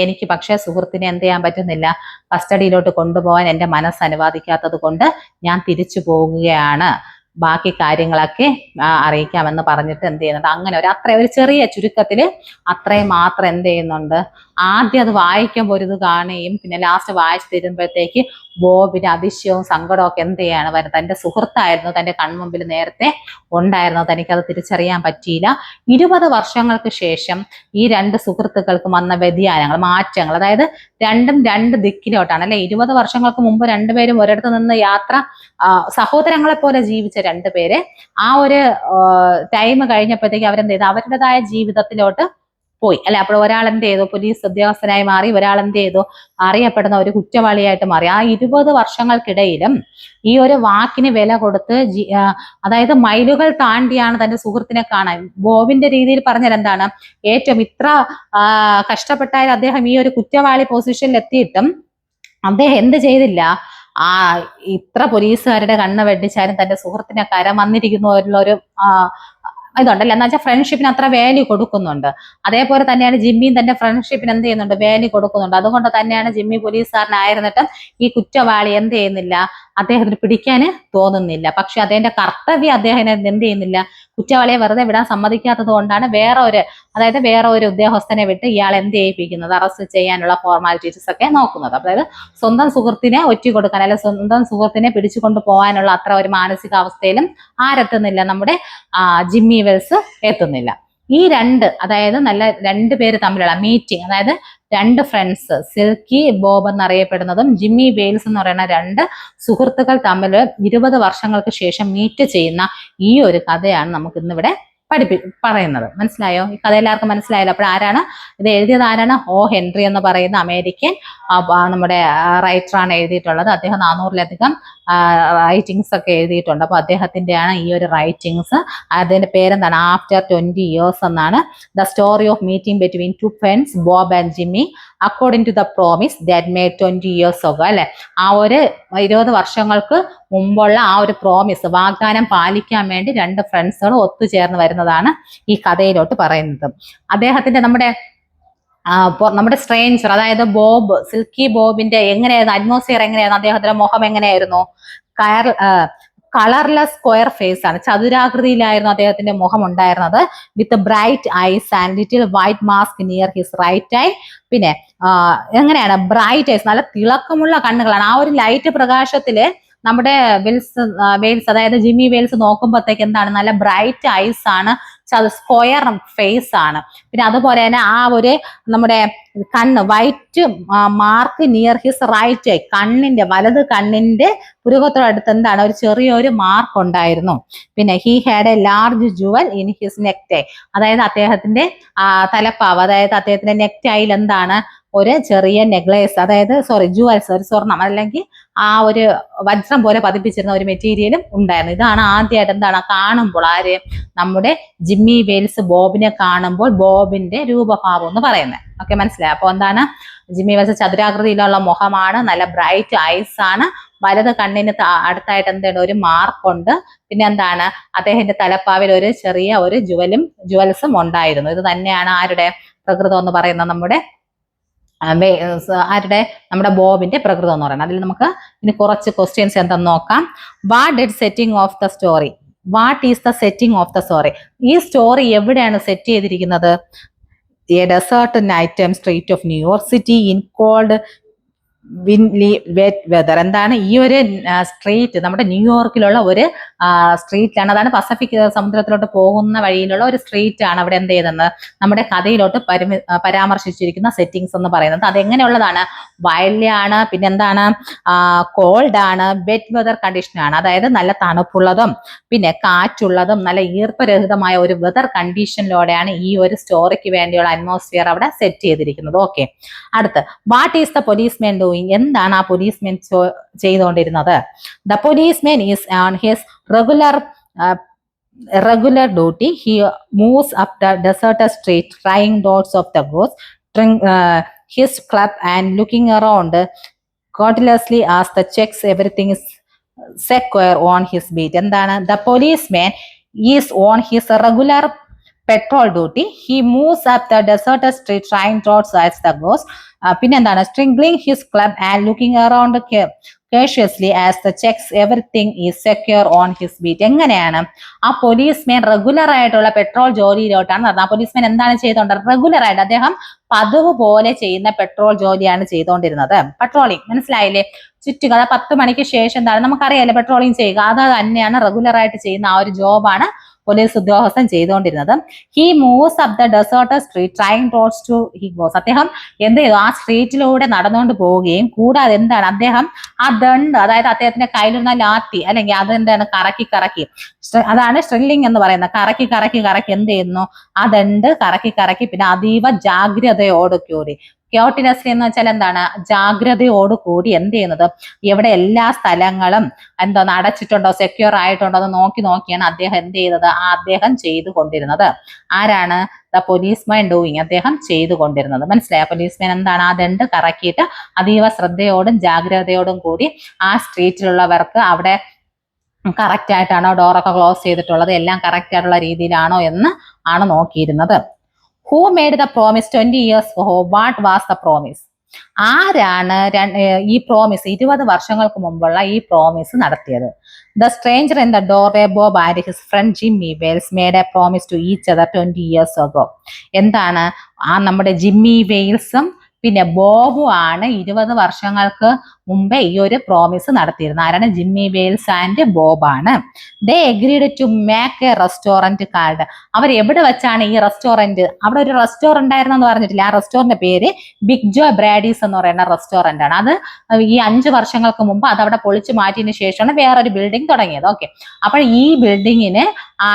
എനിക്ക് പക്ഷേ സുഹൃത്തിനെ എന്ത് ചെയ്യാൻ പറ്റുന്നില്ല, കസ്റ്റഡിയിലോട്ട് കൊണ്ടുപോകാൻ എൻ്റെ മനസ്സ് അനുവാദിക്കാത്തത് കൊണ്ട് ഞാൻ തിരിച്ചു പോകുകയാണ്, ബാക്കി കാര്യങ്ങളൊക്കെ അറിയിക്കാമെന്ന് പറഞ്ഞിട്ട് എന്ത് ചെയ്യുന്നുണ്ട്, അങ്ങനെ ഒരു ചെറിയ ചുരുക്കത്തിൽ അത്രയും മാത്രം എന്ത് ചെയ്യുന്നുണ്ട്, ആദ്യം അത് വായിക്കുമ്പോൾ ഒരു ഇത് കാണുകയും പിന്നെ ലാസ്റ്റ് വായിച്ചു തരുമ്പോഴത്തേക്ക് ബോബിന് അതിശയവും സങ്കടവും ഒക്കെ എന്ത് ചെയ്യാണ് വരുന്നത്, തൻ്റെ സുഹൃത്തായിരുന്നു തൻ്റെ കൺമുമ്പിൽ നേരത്തെ ഉണ്ടായിരുന്നത്, തനിക്കത് തിരിച്ചറിയാൻ പറ്റിയില്ല. 20 വർഷങ്ങൾക്ക് ശേഷം ഈ രണ്ട് സുഹൃത്തുക്കൾക്കും വന്ന വ്യതിയാനങ്ങൾ, മാറ്റങ്ങൾ, അതായത് രണ്ടും രണ്ട് ദിക്കിലോട്ടാണ് അല്ലെ. 20 വർഷങ്ങൾക്ക് മുമ്പ് രണ്ടുപേരും ഒരിടത്ത് നിന്ന് യാത്ര, സഹോദരങ്ങളെ പോലെ ജീവിച്ച രണ്ടുപേര് ആ ഒരു ടൈം കഴിഞ്ഞപ്പോഴത്തേക്ക് അവരെന്ത് ചെയ്തു, അവരുടേതായ ജീവിതത്തിലോട്ട് പോയി അല്ലെ. അപ്പോൾ ഒരാൾ എന്ത് ചെയ്തു, പോലീസ് ഉദ്യോഗസ്ഥനായി മാറി, ഒരാൾ എന്ത് ചെയ്തു, അറിയപ്പെടുന്ന ഒരു കുറ്റവാളിയായിട്ട് മാറി. ആ 20 വർഷങ്ങൾക്കിടയിലും ഈ ഒരു വാക്കിന് വില കൊടുത്ത് അതായത് മൈലുകൾ താണ്ടിയാണ് തന്റെ സുഹൃത്തിനെ കാണാൻ. ബോബിന്റെ രീതിയിൽ പറഞ്ഞാൽ എന്താണ്, ഏറ്റവും ഇത്ര കഷ്ടപ്പെട്ടാൽ അദ്ദേഹം ഈ ഒരു കുറ്റവാളി പൊസിഷനിൽ എത്തിയിട്ടും അദ്ദേഹം എന്ത് ചെയ്തില്ല, ഇത്ര പോലീസുകാരുടെ കണ്ണ് വെട്ടിച്ചാലും തന്റെ സുഹൃത്തിനെ കരം വന്നിരിക്കുന്ന ഒരു ഇതുണ്ടല്ലോ, എന്ന് വെച്ചാൽ ഫ്രണ്ട്ഷിപ്പിന് അത്ര വാല്യൂ കൊടുക്കുന്നുണ്ട്. അതേപോലെ തന്നെയാണ് ജിമ്മിയും തന്റെ ഫ്രണ്ട്ഷിപ്പിന് എന്ത് ചെയ്യുന്നുണ്ട്, വാല്യൂ കൊടുക്കുന്നുണ്ട്. അതുകൊണ്ട് തന്നെയാണ് ജിമ്മി പോലീസുകാരനായിരുന്നിട്ടും ഈ കുറ്റവാളി എന്ത് ചെയ്യുന്നില്ല, അദ്ദേഹത്തിന് പിടിക്കാന് തോന്നുന്നില്ല. പക്ഷെ അദ്ദേഹത്തിന്റെ കർത്തവ്യം അദ്ദേഹം എന്ത് ചെയ്യുന്നില്ല, കുറ്റവാളിയെ വെറുതെ വിടാൻ സമ്മതിക്കാത്തത് കൊണ്ടാണ് വേറെ ഒരു ഉദ്യോഗസ്ഥനെ വിട്ട് ഇയാൾ എന്ത് ചെയ്യിപ്പിക്കുന്നത്, അറസ്റ്റ് ചെയ്യാനുള്ള ഫോർമാലിറ്റീസ് ഒക്കെ നോക്കുന്നത്. അതായത് സ്വന്തം സുഹൃത്തിനെ കൊടുക്കാൻ, അല്ലെങ്കിൽ സ്വന്തം സുഹൃത്തിനെ പിടിച്ചുകൊണ്ട് പോകാനുള്ള അത്ര ഒരു മാനസികാവസ്ഥയിലും ആരെത്തുന്നില്ല, നമ്മുടെ ജിമ്മി വെൽസ് എത്തുന്നില്ല. ഈ അതായത് രണ്ടുപേര് തമ്മിലുള്ള മീറ്റിംഗ്, അതായത് രണ്ട് ഫ്രണ്ട്സ്, സിൽക്കി ബോബ് എന്നറിയപ്പെടുന്നതും ജിമ്മി വെയിൽസ് എന്ന് പറയുന്ന രണ്ട് സുഹൃത്തുക്കൾ തമ്മിൽ 20 വർഷങ്ങൾക്ക് ശേഷം മീറ്റ് ചെയ്യുന്ന ഈ ഒരു കഥയാണ് നമുക്ക് ഇന്നിവിടെ പറയുന്നത്. മനസ്സിലായോ? ഈ കഥ എല്ലാവർക്കും മനസ്സിലായല്ലോ. അപ്പോൾ ആരാണ് ഇത് എഴുതിയത്, ആരാണ്? O. ഹെൻറി എന്ന് പറയുന്ന അമേരിക്കൻ നമ്മുടെ റൈറ്ററാണ് എഴുതിയിട്ടുള്ളത്. അദ്ദേഹം 400-ലധികം റൈറ്റിങ്സ് ഒക്കെ എഴുതിയിട്ടുണ്ട്. അപ്പോൾ അദ്ദേഹത്തിൻ്റെയാണ് ഈ ഒരു റൈറ്റിങ്സ്. അതിന്റെ പേരെന്താണ്, ആഫ്റ്റർ 20 years എന്നാണ്. The story of meeting between two friends Bob and Jimmy according to the promise that made 20 years ago. അല്ലെ, ആ ഒരു 20 വർഷങ്ങൾക്ക് മുമ്പുള്ള ആ ഒരു പ്രോമിസ്, വാഗ്ദാനം പാലിക്കാൻ വേണ്ടി രണ്ട് ഫ്രണ്ട്സുകൾ ഒത്തുചേർന്ന് വരുന്നതാണ് ഈ കഥയിലോട്ട് പറയുന്നത്. അദ്ദേഹത്തിന്റെ നമ്മുടെ സ്ട്രേഞ്ചർ, അതായത് ബോബ്, സിൽക്കി ബോബിന്റെ എങ്ങനെയായിരുന്നു അറ്റ്മോസ്ഫിയർ, എങ്ങനെയായിരുന്നു അദ്ദേഹത്തിന്റെ മുഖം, എങ്ങനെയായിരുന്നു? കളർലെസ് സ്ക്വയർ ഫേസ് ആണ്, ചതുരാകൃതിയിലായിരുന്നു അദ്ദേഹത്തിന്റെ മുഖം ഉണ്ടായിരുന്നത്. With bright eyes and little white mask near his right eye. പിന്നെ എങ്ങനെയാണ്, ബ്രൈറ്റ് ഐസ്, നല്ല തിളക്കമുള്ള കണ്ണുകളാണ്. ആ ഒരു ലൈറ്റ് പ്രകാശത്തില് നമ്മുടെ വെയിൽസ് അതായത് ജിമ്മി വെയിൽസ് നോക്കുമ്പോഴത്തേക്ക് എന്താണ് നല്ല ബ്രൈറ്റ് ഐസ് ആണ്, സ്ക്വയർ ഫേസ് ആണ്. പിന്നെ അതുപോലെ തന്നെ ആ ഒരു നമ്മുടെ കണ്ണ് white mark near his right eye, കണ്ണിന്റെ വലത് കണ്ണിന്റെ പുരുകത്തോടടുത്ത് എന്താണ് ഒരു ചെറിയൊരു മാർക്ക് ഉണ്ടായിരുന്നു. പിന്നെ he had a large jewel in his neck tie, അതായത് അദ്ദേഹത്തിന്റെ തലപ്പാവ്, അതായത് അദ്ദേഹത്തിന്റെ നെക്ക് ടൈയിൽ എന്താണ് ഒരു ചെറിയ നെക്ലേസ്, അതായത് ജുവൽസ്, ഒരു സ്വർണം അല്ലെങ്കിൽ ആ ഒരു വജ്രം പോലെ പതിപ്പിച്ചിരുന്ന ഒരു മെറ്റീരിയലും ഉണ്ടായിരുന്നു. ഇതാണ് ആദ്യമായിട്ട് എന്താണ് കാണുമ്പോൾ ആര് നമ്മുടെ ജിമ്മി വെയിൽസ് ബോബിനെ കാണുമ്പോൾ ബോബിന്റെ രൂപഭാവം എന്ന് പറയുന്നത്. ഓക്കെ, മനസ്സിലായി. അപ്പൊ എന്താണ് ജിമ്മി വെയിൽസ് ചതുരാകൃതിയിലുള്ള മുഖമാണ്, നല്ല ബ്രൈറ്റ് ഐസ് ആണ്, വലത് കണ്ണിന് അടുത്തായിട്ട് എന്താണ് ഒരു മാർക്കുണ്ട്. പിന്നെ എന്താണ് അദ്ദേഹത്തിന്റെ തലപ്പാവിൽ ഒരു ചെറിയ ഒരു ജുവൽസും ഉണ്ടായിരുന്നു. ഇത് തന്നെയാണ് ആരുടെ പ്രകൃതം എന്ന് പറയുന്നത്, നമ്മുടെ ബോബിന്റെ പ്രകൃതം എന്ന് പറയുന്നത്. അതിൽ നമുക്ക് ഇനി കുറച്ച് ക്വസ്റ്റ്യൻസ് എന്തെന്ന് നോക്കാം. What did setting of the story, what is the setting of the story, ഈ സ്റ്റോറി എവിടെയാണ് സെറ്റ് ചെയ്തിരിക്കുന്നത്? A desert night time street of New York city in cold windy wet weather. എന്താണ് ഈ ഒരു സ്ട്രീറ്റ് നമ്മുടെ ന്യൂയോർക്കിലുള്ള ഒരു സ്ട്രീറ്റിലാണ്, അതാണ് പസഫിക് സമുദ്രത്തിലോട്ട് പോകുന്ന വഴിയിലുള്ള ഒരു സ്ട്രീറ്റ് ആണ് അവിടെ എന്ത് ചെയ്തെന്ന് നമ്മുടെ കഥയിലോട്ട് പരാമർശിച്ചിരിക്കുന്ന സെറ്റിങ്സ് എന്ന് പറയുന്നത്. അതെങ്ങനെയുള്ളതാണ്? വയലിലെ ആണ്, പിന്നെ എന്താണ് കോൾഡ് ആണ്, വെറ്റ് വെതർ കണ്ടീഷൻ ആണ്, അതായത് നല്ല തണുപ്പുള്ളതും പിന്നെ കാറ്റുള്ളതും നല്ല ഈർപ്പരഹിതമായ ഒരു വെതർ കണ്ടീഷനിലൂടെയാണ് ഈ ഒരു സ്റ്റോറിക്ക് വേണ്ടിയുള്ള അറ്റ്മോസ്ഫിയർ അവിടെ സെറ്റ് ചെയ്തിരിക്കുന്നത്. ഓക്കെ, അടുത്ത് what is the policeman doing, എന്താണ് ആ പോലീസ്മാൻ ചെയ്തുകൊണ്ടിരുന്നത്? The policeman is on his regular duty. He moves up the deserted street, trying dots of the ghost, his club and looking around cautiously as the checks everything is secure on his beat. എന്താണ്? The policeman is on his regular petrol duty. He moves up the deserted street, trying dots as the ghost. പിന്നെ എന്താണ്? Strangling his club and looking around cautiously as the checks everything is secure on his beat. എങ്ങനെയാണ് ആ പോലീസ്മാൻ റെഗുലർ ആയിട്ടുള്ള പെട്രോൾ ജോലിയിലോട്ടാണ് നടന്നത്. ആ പോലീസ്മാൻ എന്താണ് ചെയ്തുകൊണ്ടിരുന്നത്? റെഗുലർ ആയിട്ട് അദ്ദേഹം പതിവ് പോലെ ചെയ്യുന്ന പെട്രോൾ ജോലിയാണ് ചെയ്തുകൊണ്ടിരുന്നത്. പെട്രോളിംഗ് മനസ്സിലായില്ലേ? ചുറ്റുക 10 മണിക്ക് ശേഷം എന്താണ് നമുക്കറിയാലോ പെട്രോളിംഗ് ചെയ്യുക, അത് തന്നെയാണ് റെഗുലർ ആയിട്ട് ചെയ്യുന്ന ആ ഒരു ജോബാണ് പോലീസ് ഉദ്യോഗസ്ഥൻ ചെയ്തുകൊണ്ടിരുന്നത്. He moves up the desert street trying roads to he goes. അദ്ദേഹം എന്ത് ചെയ്തു? ആ സ്ട്രീറ്റിലൂടെ നടന്നുകൊണ്ട് പോവുകയും കൂടാതെ എന്താണ് അദ്ദേഹം ആ ദണ്ട്, അതായത് അദ്ദേഹത്തിന്റെ കയ്യിലിരുന്ന ലാത്തി അല്ലെങ്കിൽ അതെന്താണ് കറക്കി അതാണ് സ്ട്രില്ലിംഗ് എന്ന് പറയുന്നത്. കറക്കി എന്ത് ചെയ്യുന്നു? ആ ദണ്ട് കറക്കി പിന്നെ അതീവ ജാഗ്രതയോടുകൂടി, ക്യോട്ടിനെസ്ലി എന്ന് വെച്ചാൽ എന്താണ്? ജാഗ്രതയോടുകൂടി എന്ത് ചെയ്യുന്നത്? എവിടെ എല്ലാ സ്ഥലങ്ങളും എന്താണ് അടച്ചിട്ടുണ്ടോ, സെക്യൂർ ആയിട്ടുണ്ടോ എന്ന് നോക്കിയാണ് അദ്ദേഹം എന്ത് ചെയ്തത്? അദ്ദേഹം ചെയ്തുകൊണ്ടിരുന്നത്. ആരാണ്? ദ പോലീസ്മാൻ ഡൂയിങ്, അദ്ദേഹം ചെയ്തുകൊണ്ടിരുന്നത്. മനസ്സിലായ? പോലീസ്മാൻ എന്താണ്? ആ ദണ്ട് കറക്കിയിട്ട് അതീവ ശ്രദ്ധയോടും ജാഗ്രതയോടും കൂടി ആ സ്ട്രീറ്റിലുള്ളവർക്ക് അവിടെ കറക്റ്റ് ആയിട്ടാണോ ഡോറൊക്കെ ക്ലോസ് ചെയ്തിട്ടുള്ളത്, എല്ലാം കറക്റ്റ് ആയിട്ടുള്ള രീതിയിലാണോ എന്ന് ആണ് നോക്കിയിരുന്നത്. Who made the promise 20 years ago? What was the promise? ആരാണ് ഈ പ്രോമിസ് 20 വർഷങ്ങൾക്ക് മുമ്പുള്ള ഈ പ്രോമിസ് നടത്തിയത്? The stranger in the doorway, Bob and his friend Jimmy Wales made a promise to each other 20 years ago. എന്താണ് ആ നമ്മുടെ ജിമ്മി വെയിൽസും പിന്നെ ബോബും ആണ് 20 വർഷങ്ങൾക്ക് മുമ്പേ ഈ ഒരു പ്രോമിസ് നടത്തിയിരുന്നത്. ആരാണ്? ജിമ്മി വെയിൽസ് ആൻഡ് ബോബാണ്. They agreed to make a restaurant called. അവർ എവിടെ വെച്ചാണ് ഈ റെസ്റ്റോറന്റ്? അവിടെ ഒരു റെസ്റ്റോറന്റ് ആയിരുന്നു എന്ന് പറഞ്ഞിട്ടില്ല. ആ റെസ്റ്റോറന്റ് പേര് ബിഗ് ജോ ബ്രാഡീസ് എന്ന് പറയുന്ന റെസ്റ്റോറന്റ് ആണ്. അത് ഈ 5 വർഷങ്ങൾക്ക് മുമ്പ് അത് അവിടെ പൊളിച്ചു മാറ്റിയതിനു ശേഷമാണ് വേറൊരു ബിൽഡിംഗ് തുടങ്ങിയത്. ഓക്കെ, അപ്പോൾ ഈ ബിൽഡിങ്ങിന്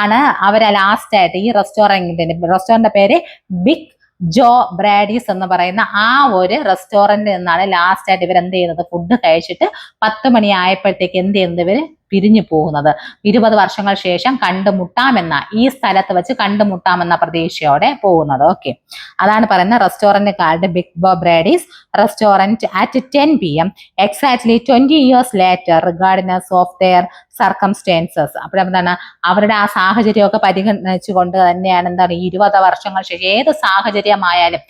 ആണ് അവരെ ലാസ്റ്റ് ആയിട്ട് ഈ റെസ്റ്റോറന്റിന്റെ പേര് ബിഗ് ജോ ബ്രാഡീസ് എന്ന് പറയുന്ന ആ ഒരു റെസ്റ്റോറന്റിൽ നിന്നാണ് ലാസ്റ്റ് ആയിട്ട് ഇവർ എന്ത് ചെയ്യുന്നത്? ഫുഡ് കഴിച്ചിട്ട് 10 മണി ആയപ്പോഴത്തേക്ക് എന്ത് ചെയ്യുന്നത്? ഇവര് പിരിഞ്ഞു പോകുന്നത്. 20 വർഷങ്ങൾ ശേഷം കണ്ടുമുട്ടാമെന്ന ഈ സ്ഥലത്ത് വെച്ച് കണ്ടുമുട്ടാമെന്ന പ്രതീക്ഷയോടെ പോകുന്നത്. ഓക്കെ, അതാണ് പറയുന്നത് restaurant called big Bo Brady's restaurant at 10 PM exactly 20 years later regardless of their circumstances. അപ്പോഴെന്താണ് അവരുടെ ആ സാഹചര്യമൊക്കെ പരിഗണിച്ചുകൊണ്ട് തന്നെയാണ് എന്താണ് 20 വർഷങ്ങൾ ശേഷം ഏത് സാഹചര്യമായാലും,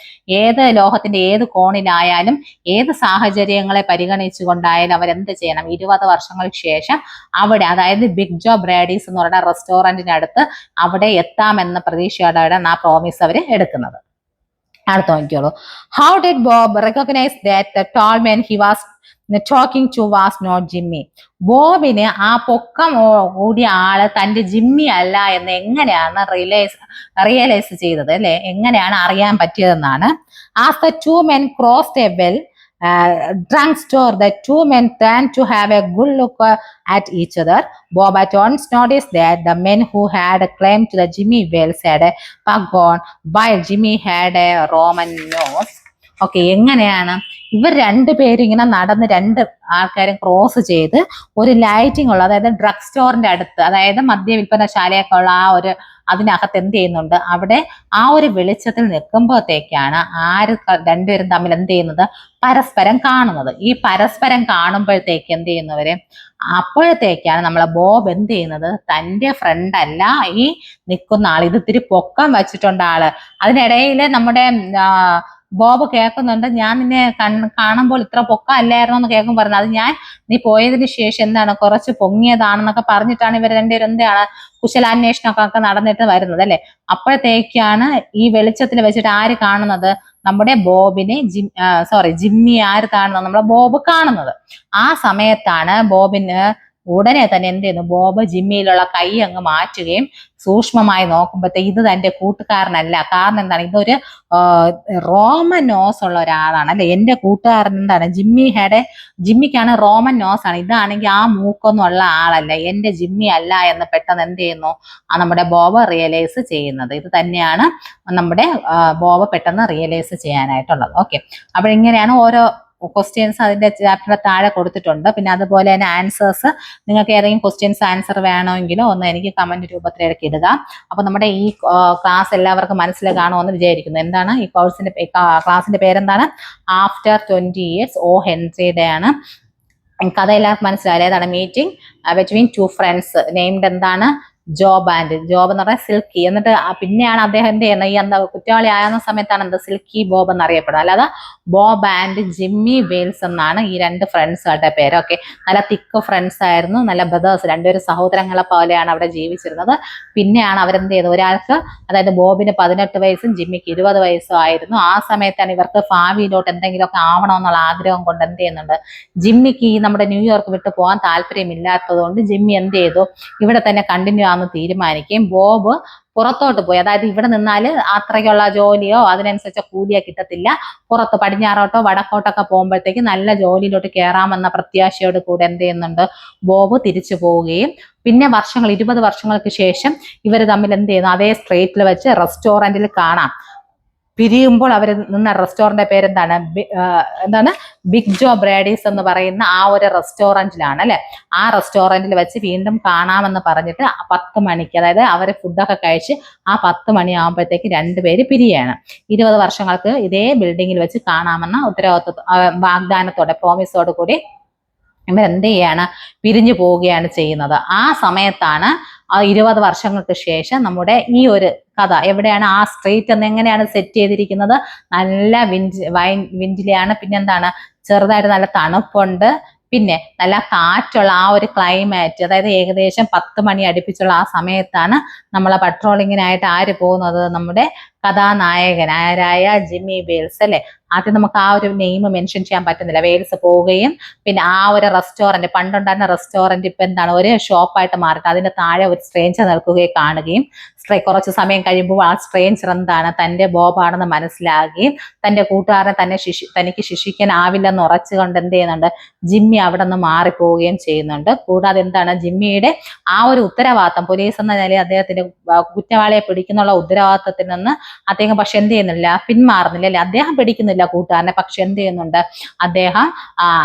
ഏത് ലോകത്തിന്റെ ഏത് കോണിലായാലും, ഏത് സാഹചര്യങ്ങളെ പരിഗണിച്ചുകൊണ്ടായാലും അവരെന്ത് ചെയ്യണം? 20 വർഷങ്ങൾക്ക് ശേഷം അവിടെ, അതായത് ബിഗ് ജോ ബ്രാഡീസ് എന്ന് പറയുന്ന റെസ്റ്റോറന്റിന്റെ അടുത്ത് അവിടെ എത്താമെന്ന പ്രതീക്ഷയോടെയാണ് ആ പ്രോമിസ് അവർ എടുക്കുന്നത്. അടുത്ത നോക്കിയോളൂ. How did Bob recognise that the tall man he was talking to was not Jimmy? ബോബിന് ആ പൊക്കം കൂടിയ ആള് തന്റെ ജിമ്മി അല്ല എന്ന് എങ്ങനെയാണ് റിയലൈസ് ചെയ്തത് അല്ലെ, എങ്ങനെയാണ് അറിയാൻ പറ്റിയതെന്നാണ്. As the two men crossed a well drunk store, the two men turned to have a good look at each other. Bob at once noticed that the men who had claimed to the Jimmy Wells had a pug on, while Jimmy had a Roman nose. Okay, എങ്ങനെയാണ് ഇവർ രണ്ടുപേരും ഇങ്ങനെ നടന്ന് രണ്ട് ആൾക്കാരും ക്രോസ് ചെയ്ത് ഒരു ലൈറ്റിംഗ് ഉള്ള, അതായത് ഡ്രഗ് സ്റ്റോറിന്റെ അടുത്ത്, അതായത് മദ്യവിൽപ്പനശാലയൊക്കെ ഉള്ള ആ ഒരു അതിനകത്ത് എന്ത് ചെയ്യുന്നുണ്ട്, അവിടെ ആ ഒരു വെളിച്ചത്തിൽ നിൽക്കുമ്പോഴത്തേക്കാണ് ആര് രണ്ടുപേരും തമ്മിൽ എന്ത് ചെയ്യുന്നത്, പരസ്പരം കാണുന്നത്. ഈ പരസ്പരം കാണുമ്പോഴത്തേക്ക് എന്ത് ചെയ്യുന്നവര്, അപ്പോഴത്തേക്കാണ് നമ്മളെ ബോബ് എന്ത് ചെയ്യുന്നത്, തന്റെ ഫ്രണ്ട് അല്ല ഈ നിൽക്കുന്ന ആൾ, ഇത് ഇത്തിരി പൊക്കം വെച്ചിട്ടുണ്ട് ആള്. അതിനിടയിൽ നമ്മുടെ ബോബ് കേൾക്കുന്നുണ്ട്, ഞാൻ നിന്നെ കാണുമ്പോൾ ഇത്ര പൊക്ക അല്ലായിരുന്നു എന്ന് കേൾക്കും പറഞ്ഞു. അത് ഞാൻ നീ പോയതിന് ശേഷം എന്താണ് കുറച്ച് പൊങ്ങിയതാണെന്നൊക്കെ പറഞ്ഞിട്ടാണ് ഇവർ രണ്ടുപേരും എന്താണ് കുശലാന്വേഷണമൊക്കെ നടന്നിട്ട് വരുന്നത് അല്ലെ. അപ്പോഴത്തേക്കാണ് ഈ വെളിച്ചത്തിൽ വെച്ചിട്ട് ആര് കാണുന്നത്, നമ്മുടെ ബോബിനെ ജിമ്മി ആര് കാണുന്നത്, നമ്മളെ ബോബ് കാണുന്നത്. ആ സമയത്താണ് ബോബിന് ഉടനെ തന്നെ എന്ത് ചെയ്യുന്നു, ബോബ് ജിമ്മിയിലുള്ള കൈ അങ്ങ് മാറ്റുകയും സൂക്ഷ്മമായി നോക്കുമ്പോഴത്തേക്ക് ഇത് തന്റെ കൂട്ടുകാരനല്ല. കാരണം എന്താണ്, ഇതൊരു റോമൻ നോസ് ഉള്ള ഒരാളാണ് അല്ലെ. എന്റെ കൂട്ടുകാരൻ എന്താണ്, ജിമ്മിക്കാണ് റോമൻ നോസ് ആണ്, ഇതാണെങ്കിൽ ആ മൂക്കൊന്നും ഉള്ള ആളല്ല, എന്റെ ജിമ്മി അല്ല എന്ന് പെട്ടെന്ന് എന്ത് ചെയ്യുന്നു, നമ്മുടെ ബോബ് റിയലൈസ് ചെയ്യുന്നത്. ഇത് തന്നെയാണ് നമ്മുടെ ബോബ് പെട്ടെന്ന് റിയലൈസ് ചെയ്യാനായിട്ടുള്ളത്. ഓക്കെ, അപ്പോൾ ഇങ്ങനെയാണ് ഓരോ ക്വസ്റ്റ്യൻസ് അതിന്റെ ചാപ്റ്ററിന്റെ താഴെ കൊടുത്തിട്ടുണ്ട്. പിന്നെ അതുപോലെ തന്നെ ആൻസേഴ്സ്, നിങ്ങൾക്ക് ഏതെങ്കിലും ക്വസ്റ്റ്യൻസ് ആൻസർ വേണമെങ്കിലോ ഒന്ന് എനിക്ക് കമന്റ് രൂപത്തിൽ ഇടയ്ക്ക് ഇടുക. അപ്പൊ നമ്മുടെ ഈ ക്ലാസ് എല്ലാവർക്കും മനസ്സിൽ കാണുമെന്ന് വിചാരിക്കുന്നു. എന്താണ് ഈ ക്ലാസിന്റെ പേരെന്താണ്, ആഫ്റ്റർ 20 years, ഓ ഹെൻറിയുടെ ആണ്. കഥ എല്ലാവർക്കും മനസ്സിലായാലും ഏതാണ്, meeting between two friends named എന്താണ്, ജോബ് എന്ന് പറഞ്ഞാൽ സിൽക്കി. എന്നിട്ട് പിന്നെയാണ് അദ്ദേഹം എന്ത് ചെയ്യുന്നത്, ഈ എന്താ കുറ്റവാളി ആകുന്ന സമയത്താണ് എന്താ സിൽക്കി ബോബ് എന്നറിയപ്പെടുന്നത്. അല്ലാതെ ബോബ് ആൻഡ് ജിമ്മി വെയിൽസ് എന്നാണ് ഈ രണ്ട് ഫ്രണ്ട്സുകളുടെ പേര്. ഓക്കെ, നല്ല തിക്ക് ഫ്രണ്ട്സ് ആയിരുന്നു, നല്ല ബ്രദേഴ്സ്, രണ്ടുപേരും സഹോദരങ്ങളെ പോലെയാണ് അവിടെ ജീവിച്ചിരുന്നത്. പിന്നെയാണ് അവരെന്ത് ചെയ്തത്, ഒരാൾക്ക് അതായത് ബോബിന് 18 വയസ്സും ജിമ്മിക്ക് 20 വയസ്സും ആയിരുന്നു. ആ സമയത്താണ് ഇവർക്ക് ഭാവിയിലോട്ട് എന്തെങ്കിലുമൊക്കെ ആവണമെന്നുള്ള ആഗ്രഹം കൊണ്ട് എന്ത് ചെയ്യുന്നുണ്ട്, ജിമ്മിക്ക് ഈ നമ്മുടെ ന്യൂയോർക്ക് വിട്ട് പോകാൻ താല്പര്യമില്ലാത്തത് കൊണ്ട് ജിമ്മി എന്ത് ചെയ്തു, ഇവിടെ തന്നെ കണ്ടിന്യൂ ആണെന്ന് തീരുമാനിക്കുകയും ബോബ് പുറത്തോട്ട് പോയി. അതായത് ഇവിടെ നിന്നാൽ അത്രയ്ക്കുള്ള ജോലിയോ അതിനനുസരിച്ച കൂലിയോ കിട്ടത്തില്ല, പുറത്ത് പടിഞ്ഞാറോട്ടോ വടക്കോട്ടൊക്കെ പോകുമ്പോഴത്തേക്ക് നല്ല ജോലിയിലോട്ട് കയറാമെന്ന പ്രത്യാശയോട് കൂടെ എന്ത് ചെയ്യുന്നുണ്ട്, ബോബ് തിരിച്ചു പോവുകയും പിന്നെ 20 വർഷങ്ങൾക്ക് ശേഷം ഇവർ തമ്മിൽ എന്ത് ചെയ്യുന്നു, അതേ സ്ട്രീറ്റിൽ വെച്ച് റെസ്റ്റോറന്റിൽ കാണാം. പിരിയുമ്പോൾ അവർ നിന്ന റെസ്റ്റോറന്റ് പേരെന്താണ്, ബിഗ് ജോ ബ്രാഡീസ് എന്ന് പറയുന്ന ആ ഒരു റെസ്റ്റോറന്റിലാണ് അല്ലെ. ആ റെസ്റ്റോറന്റിൽ വെച്ച് വീണ്ടും കാണാമെന്ന് പറഞ്ഞിട്ട് 10 മണിക്ക്, അതായത് അവർ ഫുഡൊക്കെ കഴിച്ച് ആ 10 മണിയാകുമ്പോഴത്തേക്ക് രണ്ടുപേര് പിരിയാണ്. 20 വർഷങ്ങൾക്ക് ഇതേ ബിൽഡിങ്ങിൽ വെച്ച് കാണാമെന്ന വാഗ്ദാനത്തോടെ, പ്രോമിസോട് കൂടി ഇവരെന്ത് ചെയ്യാണ്, പിരിഞ്ഞു പോവുകയാണ് ചെയ്യുന്നത്. ആ സമയത്താണ് 20 വർഷങ്ങൾക്ക് ശേഷം നമ്മുടെ ഈ ഒരു കഥ എവിടെയാണ്, ആ സ്ട്രീറ്റ് എന്ന് എങ്ങനെയാണ് സെറ്റ് ചെയ്തിരിക്കുന്നത്, നല്ല വിൻഡിലാണ്. പിന്നെന്താണ്, ചെറുതായിട്ട് നല്ല തണുപ്പുണ്ട്, പിന്നെ നല്ല കാറ്റുള്ള ആ ഒരു ക്ലൈമാറ്റ്, അതായത് ഏകദേശം 10 മണി അടുപ്പിച്ചുള്ള ആ സമയത്താണ് നമ്മളെ പട്രോളിങ്ങിനായിട്ട് ആര് പോകുന്നത്, നമ്മുടെ കഥാനായകനായ ജിമ്മി വെയിൽസ് അല്ലെ. ആദ്യം നമുക്ക് ആ ഒരു നെയിം മെൻഷൻ ചെയ്യാൻ പറ്റുന്നില്ല. വെയിൽസ് പോവുകയും പിന്നെ ആ ഒരു റെസ്റ്റോറന്റ്, പണ്ടുണ്ടായിരുന്ന റെസ്റ്റോറന്റ് ഇപ്പൊ എന്താണ് ഒരു ഷോപ്പായിട്ട് മാറിയിട്ട് അതിന്റെ താഴെ ഒരു സ്ട്രേഞ്ചർ നിൽക്കുകയും കാണുകയും കുറച്ച് സമയം കഴിയുമ്പോൾ ആ സ്ട്രേഞ്ചർ എന്താണ്, തന്റെ ബോബാണെന്ന് മനസ്സിലാകുകയും തന്റെ കൂട്ടുകാരനെ തനിക്ക് ശിക്ഷിക്കാനാവില്ലെന്ന് ഉറച്ചുകൊണ്ട് എന്ത് ചെയ്യുന്നുണ്ട്, ജിമ്മി അവിടെ നിന്ന് മാറിപ്പോവുകയും ചെയ്യുന്നുണ്ട്. കൂടാതെ എന്താണ്, ജിമ്മിയുടെ ആ ഒരു ഉത്തരവാദിത്തം, പോലീസ് എന്ന നിലയിൽ അദ്ദേഹത്തിന്റെ കുറ്റവാളിയെ പിടിക്കുന്നുള്ള ഉത്തരവാദിത്തത്തിൽ നിന്ന് അദ്ദേഹം പക്ഷെ എന്ത് ചെയ്യുന്നില്ല, പിന്മാറുന്നില്ല അല്ലെ. അദ്ദേഹം പിടിക്കുന്നില്ല കൂട്ടുകാരനെ, പക്ഷെ എന്ത് ചെയ്യുന്നുണ്ട്, അദ്ദേഹം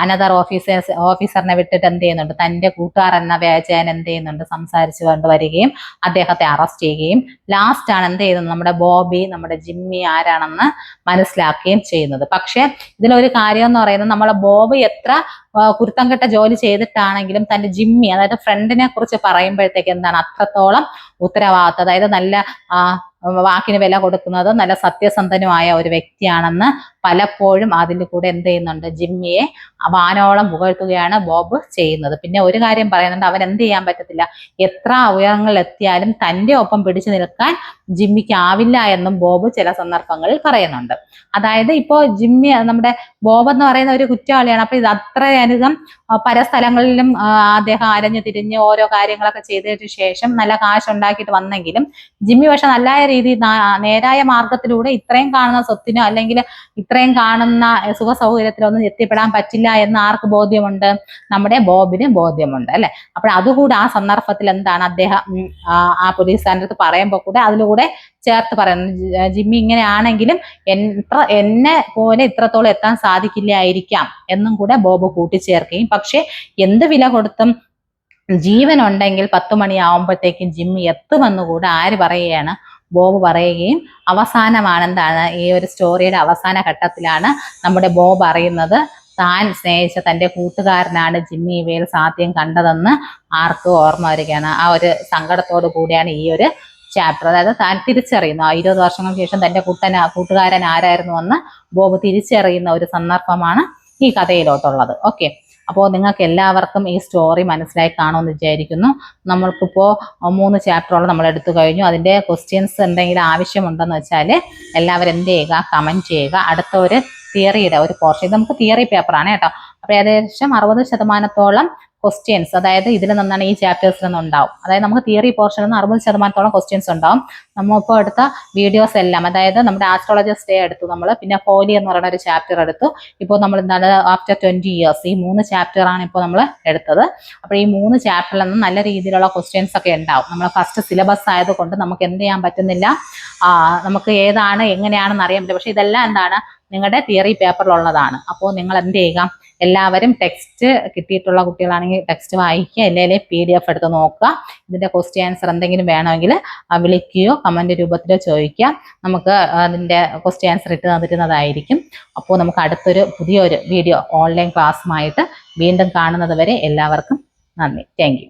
അനദർ ഓഫീസറിനെ വിട്ടിട്ട് എന്ത് ചെയ്യുന്നുണ്ട്, തന്റെ കൂട്ടുകാരൻ എന്ന വ്യാജേന എന്ത് ചെയ്യുന്നുണ്ട്, സംസാരിച്ചു കൊണ്ടുവരികയും അദ്ദേഹത്തെ അറസ്റ്റ് ചെയ്യുകയും ലാസ്റ്റ് ആണ് എന്ത് ചെയ്യുന്നത്, നമ്മുടെ ബോബി നമ്മുടെ ജിമ്മി ആരാണെന്ന് മനസ്സിലാക്കുകയും ചെയ്യുന്നത്. പക്ഷെ ഇതിലൊരു കാര്യം എന്ന് പറയുന്നത്, നമ്മളെ ബോബി എത്ര കുരുത്തം കെട്ട ജോലി ചെയ്തിട്ടാണെങ്കിലും തന്റെ ജിമ്മി, അതായത് ഫ്രണ്ടിനെ കുറിച്ച് പറയുമ്പോഴത്തേക്ക് എന്താണ്, അത്രത്തോളം ഉത്തരവാദിത്തം, അതായത് നല്ല വാക്കിന് വില കൊടുക്കുന്നത്, നല്ല സത്യസന്ധനുമായ ഒരു വ്യക്തിയാണെന്ന് പലപ്പോഴും അതിൻ്റെ കൂടെ എന്ത് ചെയ്യുന്നുണ്ട്, ജിമ്മിയെ വാനോളം പുകഴ്ത്തുകയാണ് ബോബ് ചെയ്യുന്നത്. പിന്നെ ഒരു കാര്യം പറയുന്നുണ്ട്, അവൻ എന്ത് ചെയ്യാൻ പറ്റത്തില്ല, എത്ര ഉയരങ്ങളിൽ എത്തിയാലും തൻ്റെ ഒപ്പം പിടിച്ചു നിൽക്കാൻ ജിമ്മിക്ക് ആവില്ല എന്നും ബോബ് ചില സന്ദർഭങ്ങളിൽ പറയുന്നുണ്ട്. അതായത് ഇപ്പോൾ ജിമ്മി നമ്മുടെ ബോബ് എന്ന് പറയുന്ന ഒരു കുറ്റവാളിയാണ്. അപ്പൊ ഇത് അത്രയധികം പല സ്ഥലങ്ങളിലും അദ്ദേഹം അരഞ്ഞു തിരിഞ്ഞ് ഓരോ കാര്യങ്ങളൊക്കെ ചെയ്തതിനു ശേഷം നല്ല കാശ് ഉണ്ടാക്കിയിട്ട് വന്നെങ്കിലും ജിമ്മി പക്ഷെ നല്ല രീതിയിൽ നേരായ മാർഗത്തിലൂടെ ഇത്രയും കാണുന്ന സ്വത്തിനോ അല്ലെങ്കിൽ ഇത്രയും കാണുന്ന സുഖ സൗകര്യത്തിലൊന്നും എത്തിപ്പെടാൻ പറ്റില്ല എന്ന് ആർക്ക് ബോധ്യമുണ്ട്? നമ്മുടെ ബോബിന് ബോധ്യമുണ്ട് അല്ലെ. അപ്പോൾ അതുകൂടെ ആ സന്ദർഭത്തിൽ എന്താണ് അദ്ദേഹം ആ പോലീസുകാരൻ്റെ അടുത്ത് പറയുമ്പോൾ കൂടെ അതിലൂടെ ചേർത്ത് പറയുന്നത്, ജിമ്മി ഇങ്ങനെയാണെങ്കിലും എന്നെ പോലെ ഇത്രത്തോളം എത്താൻ സാധിക്കില്ലായിരിക്കാം എന്നും കൂടെ ബോബ് കൂട്ടിച്ചേർക്കുകയും, പക്ഷെ എന്ത് വില കൊടുത്തും ജീവൻ ഉണ്ടെങ്കിൽ 10 മണിയാവുമ്പോഴത്തേക്കും ജിമ്മി എത്തുമെന്ന് കൂടെ ആര് പറയുകയാണ്? ബോബ് പറയുകയും അവസാനമാണ് എന്താണ്, ഈ ഒരു സ്റ്റോറിയുടെ അവസാന ഘട്ടത്തിലാണ് നമ്മുടെ ബോബ് അറിയുന്നത് താൻ സ്നേഹിച്ച തൻ്റെ കൂട്ടുകാരനാണ് ജിമ്മി ഇവയിൽ സാധ്യം കണ്ടതെന്ന് ആർക്കും ഓർമ്മ വരികയാണ്. ആ ഒരു സങ്കടത്തോടു കൂടിയാണ് ഈ ഒരു ചാപ്റ്റർ, അതായത് താൻ തിരിച്ചറിയുന്നു 20 വർഷങ്ങൾക്ക് ശേഷം തൻ്റെ കൂട്ടുകാരൻ ആരായിരുന്നു എന്ന് ബോബ് തിരിച്ചറിയുന്ന ഒരു സന്ദർഭമാണ് ഈ കഥയിലോട്ടുള്ളത്. ഓക്കെ, അപ്പോൾ നിങ്ങൾക്ക് എല്ലാവർക്കും ഈ സ്റ്റോറി മനസ്സിലായി കാണുമെന്ന് വിചാരിക്കുന്നു. നമ്മൾക്കിപ്പോൾ 3 ചാപ്റ്ററോളം നമ്മൾ എടുത്തു കഴിഞ്ഞു. അതിൻ്റെ ക്വസ്റ്റ്യൻസ് എന്തെങ്കിലും ആവശ്യമുണ്ടെന്ന് വെച്ചാൽ എല്ലാവരും എന്ത് ചെയ്യുക, കമൻറ്റ് ചെയ്യുക. അടുത്ത ഒരു തിയറിയുടെ ഒരു പോർഷൻ, ഇത് നമുക്ക് തിയറി പേപ്പറാണ് കേട്ടോ. അപ്പോൾ ഏകദേശം 60% ക്വസ്റ്റ്യൻസ്, അതായത് ഇതിൽ നിന്നാണ് ഈ ചാപ്റ്റേഴ്സിൽ നിന്ന് ഉണ്ടാവും. അതായത് നമുക്ക് തിയറി പോർഷനിൽ നിന്ന് 60% ക്വസ്റ്റ്യൻസ് ഉണ്ടാവും. നമ്മളിപ്പോൾ എടുത്ത വീഡിയോസ് എല്ലാം, അതായത് നമ്മുടെ ആസ്ട്രോളജിസ്റ്റ് ഡേ എടുത്തു നമ്മൾ, പിന്നെ ഹോലി എന്ന് പറയുന്ന ഒരു ചാപ്റ്റർ എടുത്തു. ഇപ്പോൾ നമ്മൾ എന്താണ് ആഫ്റ്റർ 20 ഇയേഴ്സ്, ഈ 3 ചാപ്റ്ററാണ് ഇപ്പോൾ നമ്മൾ എടുത്തത്. അപ്പോൾ ഈ 3 ചാപ്റ്ററിൽ നിന്ന് നല്ല രീതിയിലുള്ള ക്വസ്റ്റ്യൻസ് ഒക്കെ ഉണ്ടാവും. നമ്മൾ ഫസ്റ്റ് സിലബസ് ആയതുകൊണ്ട് നമുക്ക് എന്ത് ചെയ്യാൻ പറ്റുന്നില്ല, നമുക്ക് ഏതാണ് എങ്ങനെയാണെന്ന് അറിയാൻ പറ്റില്ല. പക്ഷെ ഇതെല്ലാം എന്താണ് നിങ്ങളുടെ തിയറി പേപ്പറിലുള്ളതാണ്. അപ്പോൾ നിങ്ങൾ എന്ത് ചെയ്യുക, എല്ലാവരും ടെക്സ്റ്റ് കിട്ടിയിട്ടുള്ള കുട്ടികളാണെങ്കിൽ ടെക്സ്റ്റ് വായിക്കുക, അല്ലെങ്കിൽ PDF എടുത്ത് നോക്കുക. ഇതിൻ്റെ ക്വസ്റ്റ്യൻ ആൻസർ എന്തെങ്കിലും വേണമെങ്കിൽ വിളിക്കുകയോ കമൻറ്റ് രൂപത്തിലോ ചോദിക്കുക. നമുക്ക് അതിൻ്റെ ക്വസ്റ്റ്യൻ ആൻസർ ഇട്ട് തന്നിരുന്നതായിരിക്കും. അപ്പോൾ നമുക്ക് അടുത്തൊരു പുതിയൊരു വീഡിയോ ഓൺലൈൻ ക്ലാസ്സുമായിട്ട് വീണ്ടും കാണുന്നത് വരെ എല്ലാവർക്കും നന്ദി. Thank you.